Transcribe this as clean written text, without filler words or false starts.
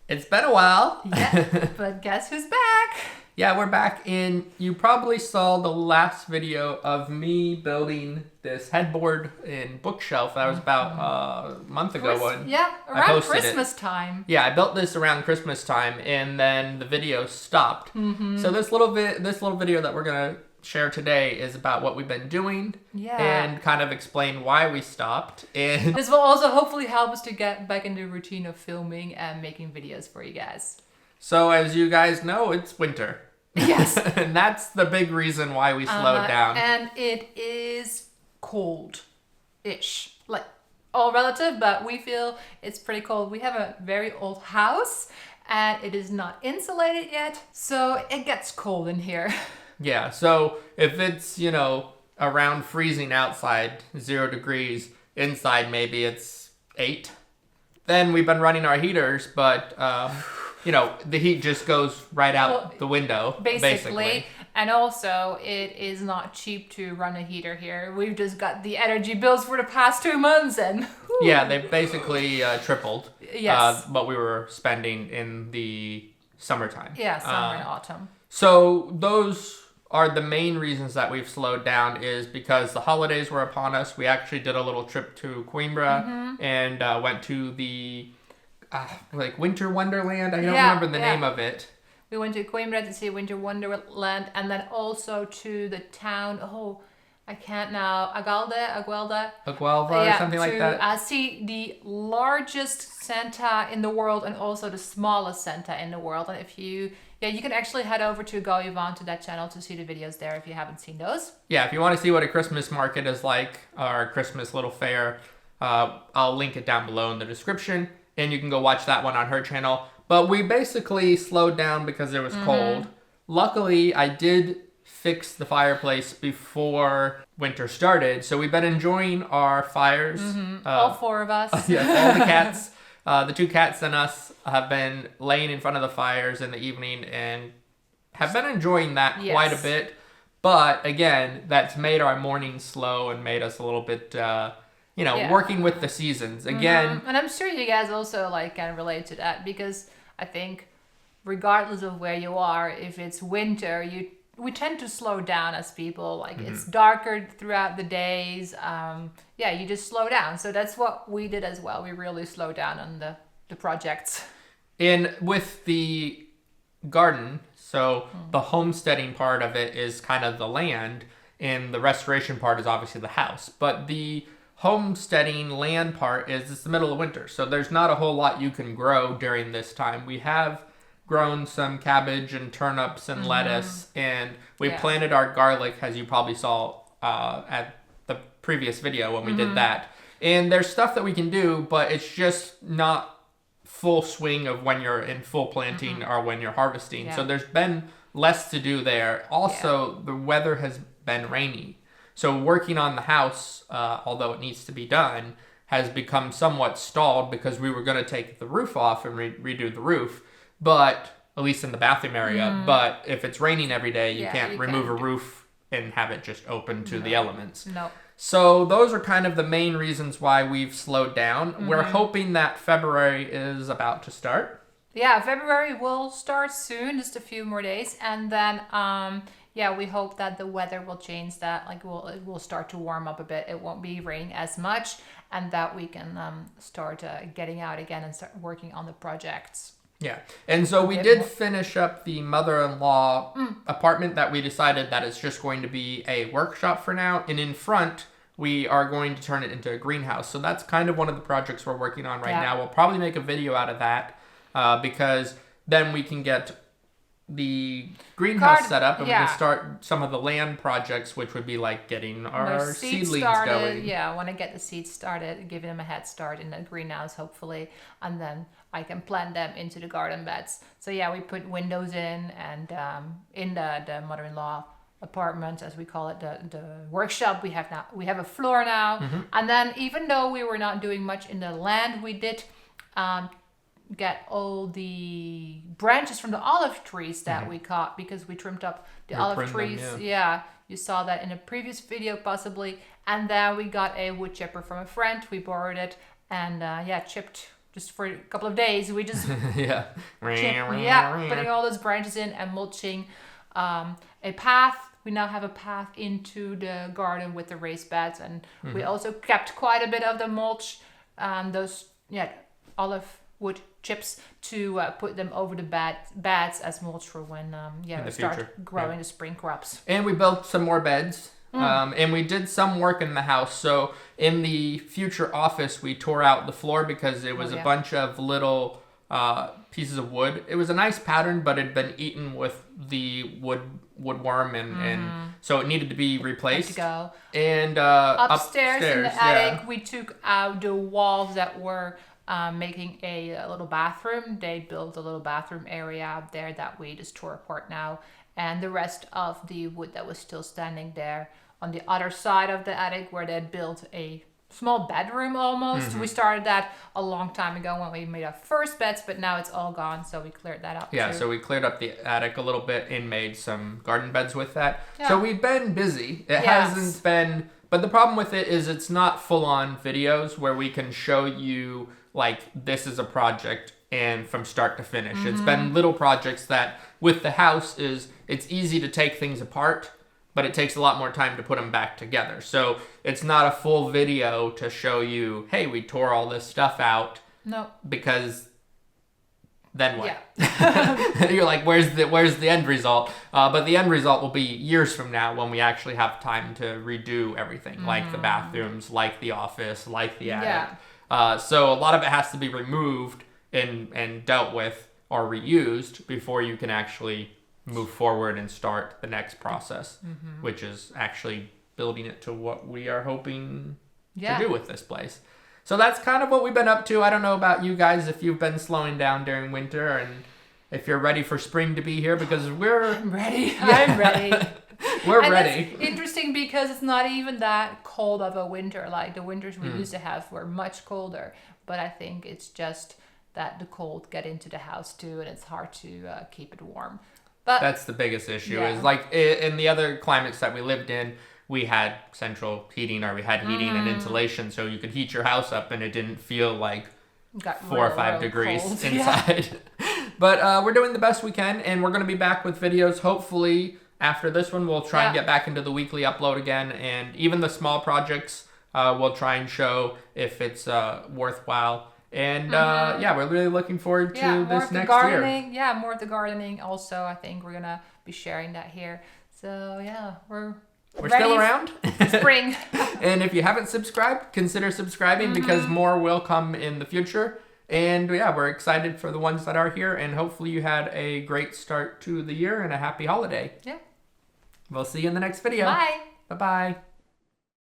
It's been a while. Yeah, but guess who's back? Yeah, we're back in. You probably saw the last video of me building this headboard and bookshelf. That was about a month ago. Around Christmas time. Yeah, I built this around Christmas time, and then the video stopped. So this little video that we're gonna share today is about what we've been doing and kind of explain why we stopped. And this will also hopefully help us to get back in the routine of filming and making videos for you guys. So as you guys know, it's winter. Yes. And that's the big reason why we slowed down. And it is cold-ish. Like, all relative, but we feel it's pretty cold. We have a very old house and it is not insulated yet, so it gets cold in here. Yeah, so if it's, around freezing outside, 0 degrees, inside maybe it's 8, then we've been running our heaters, but, the heat just goes right out the window, basically. And also, it is not cheap to run a heater here. We've just got the energy bills for the past 2 months, and... Whew. Yeah, they basically tripled what we were spending in the summertime. Yeah, summer and autumn. So those are the main reasons that we've slowed down, is because the holidays were upon us. We actually did a little trip to Coimbra and went to the Winter Wonderland. I don't remember the name of it. We went to Coimbra to see Winter Wonderland, and then also to the town. Oh, I can't now. Aguelda, or something like that. See the largest Santa in the world and also the smallest Santa in the world. And if you can actually head over to Go Yvonne to that channel to see the videos there if you haven't seen those. Yeah, if you want to see what a Christmas market is like, our Christmas little fair, I'll link it down below in the description, and you can go watch that one on her channel. But we basically slowed down because it was cold. Luckily, I did fix the fireplace before winter started, so we've been enjoying our fires. All 4 of us. Yes, all the cats. The 2 cats and us have been laying in front of the fires in the evening and have been enjoying that quite a bit. But again, that's made our mornings slow and made us a little bit, working with the seasons. Again. And I'm sure you guys also can relate to that, because I think regardless of where you are, if it's winter, we tend to slow down as people. It's darker throughout the days. You just slow down. So that's what we did as well. We really slowed down on the projects. And with the garden, so the homesteading part of it is kind of the land, and the restoration part is obviously the house. But the homesteading land part is it's the middle of winter. So there's not a whole lot you can grow during this time. We have grown some cabbage and turnips and lettuce, and we planted our garlic, as you probably saw at the previous video when we did that. And there's stuff that we can do, but it's just not full swing of when you're in full planting or when you're harvesting. So there's been less to do there. Also, the weather has been rainy. So working on the house, although it needs to be done, has become somewhat stalled because we were going to take the roof off and redo the roof. But at least in the bathroom area. But if it's raining every day, you can't remove a roof and have it just open to the elements. No. So those are kind of the main reasons why we've slowed down. We're hoping that February is about to start. Yeah, February will start soon, just a few more days. And then, we hope that the weather will change that. It will start to warm up a bit. It won't be raining as much, and that we can start getting out again and start working on the projects. Yeah, and so we did finish up the mother-in-law apartment that we decided that it's just going to be a workshop for now. And in front, we are going to turn it into a greenhouse. So that's kind of one of the projects we're working on right now. We'll probably make a video out of that because then we can get the greenhouse set up and we can start some of the land projects, which would be like getting our seedlings going. Yeah, I want to get the seeds started, give them a head start in the greenhouse, hopefully, and then I can plant them into the garden beds. So we put windows in, and in the mother-in-law apartment, as we call it, the workshop, we have a floor now. And then even though we were not doing much in the land, we did get all the branches from the olive trees that we caught, because we trimmed up the olive trees. You saw that in a previous video possibly. And then we got a wood chipper from a friend. We borrowed it and chipped just for a couple of days. We just Yeah. putting all those branches in and mulching. A path. We now have a path into the garden with the raised beds, and we also kept quite a bit of the mulch, those olive wood chips to put them over the beds as mulch for when we start growing the spring crops. And we built some more beds. And we did some work in the house. So in the future office, we tore out the floor because it was a bunch of little pieces of wood. It was a nice pattern, but it had been eaten with the woodworm, and so it needed to be replaced. Go. And upstairs in the attic, we took out the walls that were making a little bathroom. They built a little bathroom area out there that we just tore apart now. And the rest of the wood that was still standing there on the other side of the attic where they had built a small bedroom almost. We started that a long time ago when we made our first beds, but now it's all gone, so we cleared that up too. So we cleared up the attic a little bit and made some garden beds with that. So we've been busy. It hasn't been, but the problem with it is it's not full-on videos where we can show you like this is a project and from start to finish. It's been little projects that with the house it's easy to take things apart, but it takes a lot more time to put them back together. So it's not a full video to show you, hey, we tore all this stuff out. No. Because then what? Yeah. You're like, where's the end result? But the end result will be years from now when we actually have time to redo everything, like the bathrooms, like the office, like the attic. So a lot of it has to be removed and dealt with or reused before you can actually move forward and start the next process, which is actually building it to what we are hoping to do with this place. So that's kind of what we've been up to. I don't know about you guys, if you've been slowing down during winter and if you're ready for spring to be here, because I'm ready. I'm ready. We're ready. It's interesting because it's not even that cold of a winter. Like the winters we used to have were much colder, but I think it's just that the cold get into the house too, and it's hard to keep it warm. But that's the biggest issue. Is like in the other climates that we lived in, we had central heating, or we had heating and insulation, so you could heat your house up and it didn't feel like 4 or 5 degrees cold. Inside. But we're doing the best we can, and we're going to be back with videos hopefully after this one. We'll try and get back into the weekly upload again, and even the small projects we'll try and show if it's worthwhile. And we're really looking forward to this next year. Yeah, more of the gardening also. I think we're gonna be sharing that here. So yeah, we're still around. Spring. And if you haven't subscribed, consider subscribing because more will come in the future. And we're excited for the ones that are here, and hopefully you had a great start to the year and a happy holiday. Yeah. We'll see you in the next video. Bye. Bye-bye.